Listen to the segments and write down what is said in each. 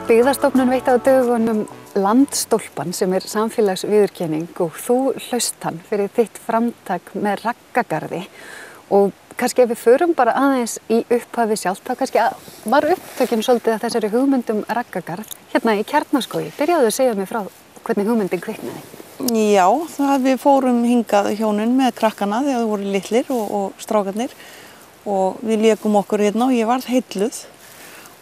Byggðastofnun veitti á dögunum Landstólpann sem samfélagsviðurkenning og þú hlaust hann fyrir þitt framtak með Raggagarði og kannski ef við förum bara aðeins í upphafi sjálft þá kannski var upptökin svolítið að þessari hugmyndum Raggagarð hérna í Kjarnaskógi. Byrjaðu að segja mér frá hvernig hugmyndin kviknaði. Já, við fórum hingað hjónin með krakkana þegar þau voru litlir og strákarnir og við lékum okkur hérna og ég varð heilluð.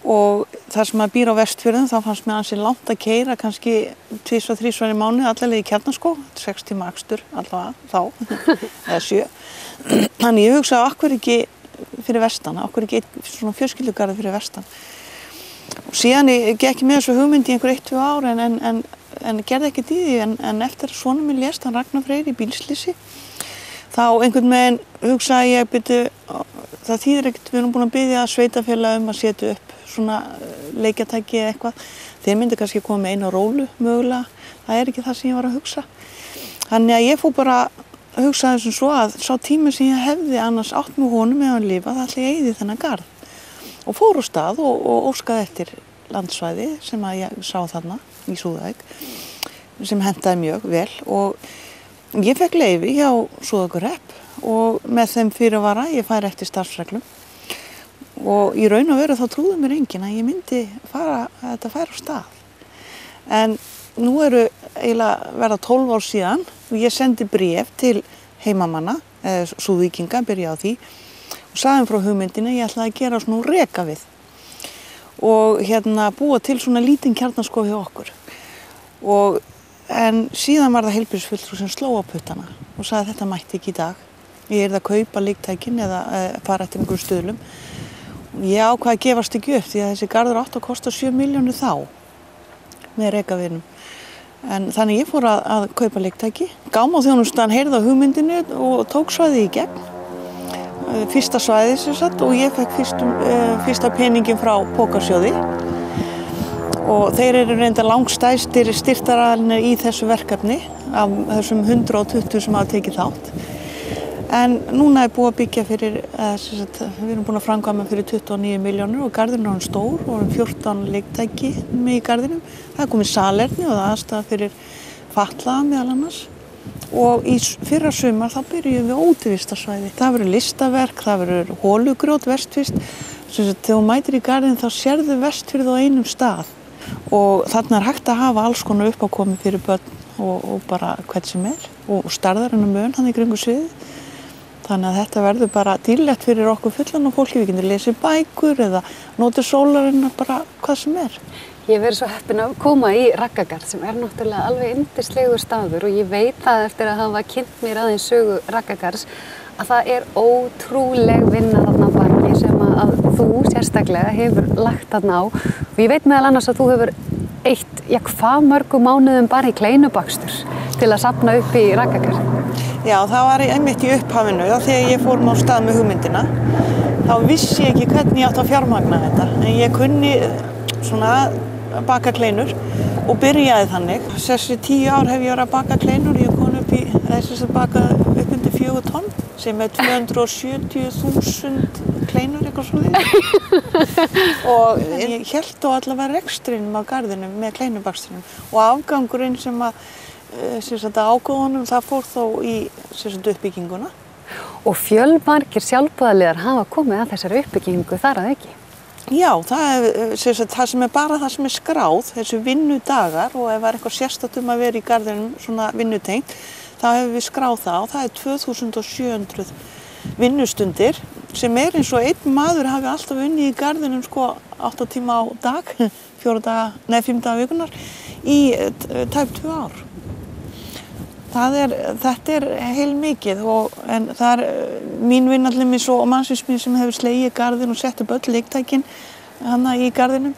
Og þar sem maður býr á Vestfjörðum þá fannst mér ansi langt að keyra kannski 2-3 í mánuði allavega í Kjarnaskóg, 6 tíma akstur allavega þá, eða 7. Þannig ég hugsaði okkur ekki fyrir vestan, okkur ekki svona fjölskyldugarði fyrir vestan. Og síðan gekk ég með þessu hugmynd í einhver 1-2 ár en gerði ekkert í því en eftir að sonur minn lést, hann Ragnar Freyr í bílslysi, þá einhvern veginn hugsaði ég það þýðir ekkert, við erum búin að biðja sveitarfélag að setja upp svona leikjatæki eða eitthvað. Þeir myndi kannski koma með eina rólu mögulega, það ekki það sem ég var að hugsa. Þannig að ég fór bara að hugsa þessum svo að sá tími sem ég hefði annars átt með honum meðan hann lifa, það ætli ég eyði þennan garð. Og fór á stað og óskaði eftir landsvæði sem að ég sá þarna í Súðavík, sem hentaði mjög vel og ég fekk leyfi hjá Súðavíkurhrepp og með þeim fyrirvara ég færi eftir starfsreglum. Og í raun og veru þá trúði mér enginn að ég myndi þetta færa á stað. En nú eru eiginlega verða 12 ár síðan og ég sendi bréf til heimamanna, Súðvíkinga, byrja á því, og sagði frá hugmyndinni að ég ætlaði að gera svona reka við. Og búa til svona lítinn Kjarnaskóg hjá okkur. En síðan var það heilbrigðisfulltrúi sem sló á puttana og sagði að þetta mætti ekki í dag. Ég yrði að kaupa leiktækin eða fara eftir einhverjum stöðlum. Ég ákvað að gefast ekki upp því að þessi garður átti að kosta 7 milljónir þá með rekavinum. En þannig ég fór að kaupa leiktæki. Gámaþjónustan heyrði á hugmyndinu og tók svæðið í gegn. Fyrsta svæðið sem sagt og ég fekk fyrsta peningin frá Pókarsjóði. Og þeir eru reyndar langstærstir styrktaraðilar í þessu verkefni af þessum 120 sem hafa tekið þátt. En núna búið að byggja fyrir, við erum búin að framkvæma fyrir 29 milljónir og garðurinn er stór og 14 leiktæki með í garðinum. Það komið salerni og það aðstæða fyrir fatlaða meðal annars. Og í fyrra sumar þá byrjuðum við útivistarsvæði. Það verður listaverk, það verður holugrjót vestfirst. Þegar þú mætir í garðinn þá sérðu Vestfirði á einum stað. Og þarna hægt að hafa alls konar uppákomi fyrir börn og bara hvern sem og starðarinn mön hann í kringu sviðið. Þannig að þetta verður bara dýrlegt fyrir okkur fullorðna fólki. Við getum lesið bækur eða notið sólarinnar, bara hvað sem er. Ég hef verið svo heppin að koma í Raggagarð sem náttúrulega alveg yndislegur staður og ég veit það eftir að hafa kynnt mér aðeins sögu Raggagarðs að það ótrúleg vinna þarna að baki sem að þú sérstaklega hefur lagt þarna á. Og ég veit meðal annars að þú hefur eytt hvað mörgum mánuðum bara í kleinubakstur til að safna upp í Raggagarð. Já, það var einmitt í upphafinu þegar ég fór á stað með hugmyndina. Þá vissi ég ekki hvernig ég átti að fjármagna þetta. En ég kunni svona baka kleinur og byrjaði þannig. Þessi 10 ár hef ég verið að baka kleinur. Ég kom upp í undir 4 tonn sem 270.000 kleinur eitthvað svoleiðis. Og ég hélt á allavega rekstrinum á garðinum með kleinubakstinum og afgangurinn sem ágóðunum það fór þó í uppbygginguna. Og fjölmargir sjálfboðaliðar hafa komið að þessari uppbyggingu þar að auki. Já, það sem bara það sem skráð, þessu vinnudagar og ef það eitthvað sérstakt að vera í garðinum svona vinnutengt, þá hefur við skráð það og það 2700 vinnustundir sem eins og einn maður hafi alltaf unnið í garðinum 8 tíma á dag, 5 daga vikunar í tæp 2 ár. Þetta heilmikið en það mín vinnallimis og mannsins mín sem hefur slegið garðinn og sett upp öll leiktækin hana í garðinum.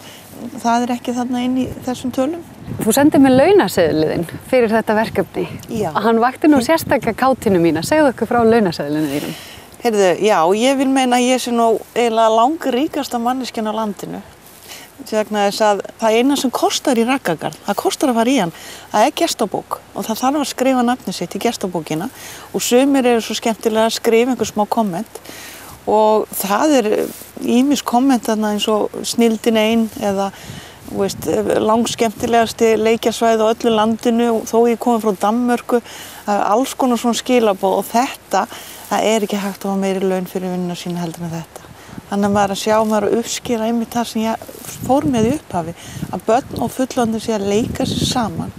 Það ekki þarna inn í þessum tölum. Þú sendið mér launaseðliðinn fyrir þetta verkefni. Já. Hann vakti nú sérstaklega kátinu mína. Segðu okkur frá launaseðlinu þínum. Heyrðu, já, ég vil meina að ég sé nú eiginlega langríkasta manneskjan á landinu. Vegna þess að það eina sem kostar í Raggagarð, það kostar að fara í hann, það gestabók og það þarf að skrifa nafnið sitt í gestabókina og sumir eru svo skemmtilega að skrifa einhver smá komment og það ýmis komment þarna eins og snilldin ein eða langskemmtilegasti leikjasvæði á öllu landinu, þó ég komið frá Danmörku, það er alls konar svona skilaboð og þetta, það er ekki hægt að hafa meiri laun fyrir vinnuna sína heldur en þetta. Þannig að maður að sjá, maður að uppskýra einmitt það sem ég fór með í upphafi, að börn og fullorðnir sé að leika sér saman,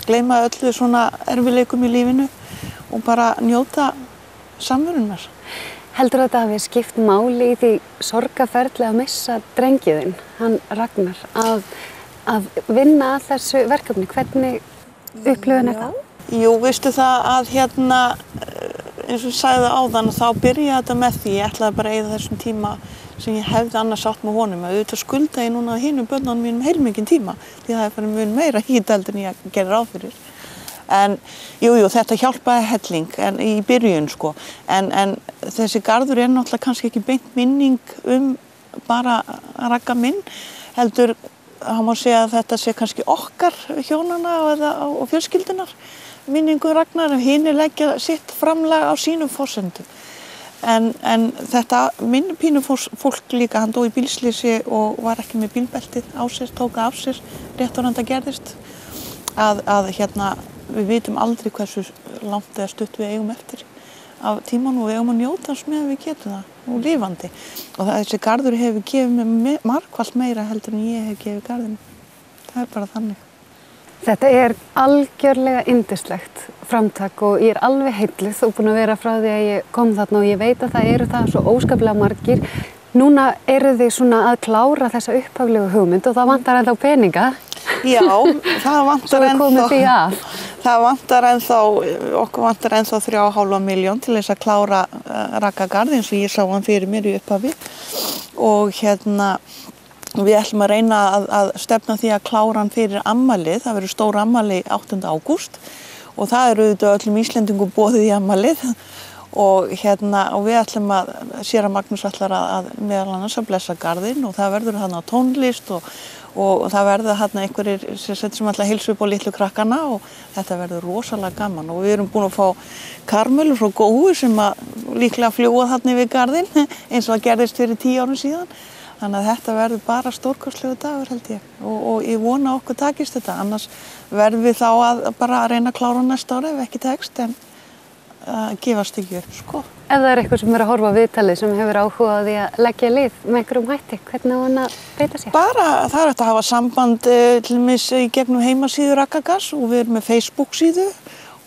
gleyma öllu svona erfiðleikum í lífinu og bara njóta samverunar. Heldur þetta hafi skipt máli í því sorgarferli að missa drengiðinn, hann Ragnar, að vinna að þessu verkefni? Hvernig upplifun það? Jú, veistu það að eins og ég sagði áðan, þá byrjaði þetta með því, ég ætlaði bara að eyða þessum tíma sem ég hefði annars átt með honum, að auðvitað skulda ég núna hinum börnunum mínum heilmikinn tíma, því það er bara mun meira hít heldur en ég gerði ráð fyrir. En jú, þetta hjálpaði helling í byrjun sko, en þessi garður er náttúrulega kannski ekki beint minning bara Ragga minn, heldur, hann má segja að þetta sé kannski okkar hjónana og fjölskyldunar, minningu Ragnar, hinir leggja sitt framlag á sínum forsendum. En þetta minn pínu fólk líka, hann dó í bílslysi og var ekki með bílbeltið á sér, tók af sér rétt og þetta gerðist, að við vitum aldrei hversu langt eða stutt við eigum eftir af tíman og við eigum að njóta hans með að við getum það og lifandi. Og þessi garður hefur gefið mér margfalt meira heldur en ég hef gefið garðinu. Það er bara þannig. Þetta er algjörlega yndislegt framtak og ég er alveg heilluð og búin að vera frá því að ég kom þarna og ég veit að það eru það svo óskaplega margir. Núna eru þið svona að klára þessa upphaflegu hugmynd og það vantar ennþá peninga. Já, það vantar ennþá. Það vantar ennþá, okkur vantar ennþá 3,5 milljón til þess að klára Raggagarð eins og ég sá hann fyrir mér í upphafi og við ætlum að reyna að stefna því að klára hann fyrir afmælið, það verður stór afmæli 8. ágúst og það eru auðvitað öllum Íslendingum boðið í afmælið og við ætlum að séra Magnús ætlar að meðal annars að blessa garðinn og það verður þarna tónlist og það verður þarna einhverjir sem ætla að heilsa upp á litlu krakkana og þetta verður rosalega gaman og við erum búin að fá karmölu frá Góu sem að líklega fljúga þarna yfir garðinn eins og það gerðist fyrir 10 árum síðan. Þannig að þetta verður bara stórkostlegu dagur held ég og ég vona okkur takist þetta, annars verðum við þá að bara reyna að klára næsta ári ef ekki tekst en gefast ekki upp sko. Ef það er eitthvað sem er að horfa á viðtalið sem hefur áhuga á því að leggja lið með einhverjum hætti, hvernig á hann að beita sér? Bara það er hægt að hafa samband til dæmis í gegnum heimasíðu Raggagarðs og við erum með Facebook síðu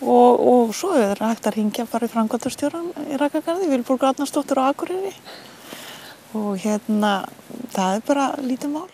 og svo er hægt að hringja bara í framkvæmdastjórann í Raggagarði, Vilborg Árnadóttir á Akureyri. Og það er bara lítið mál.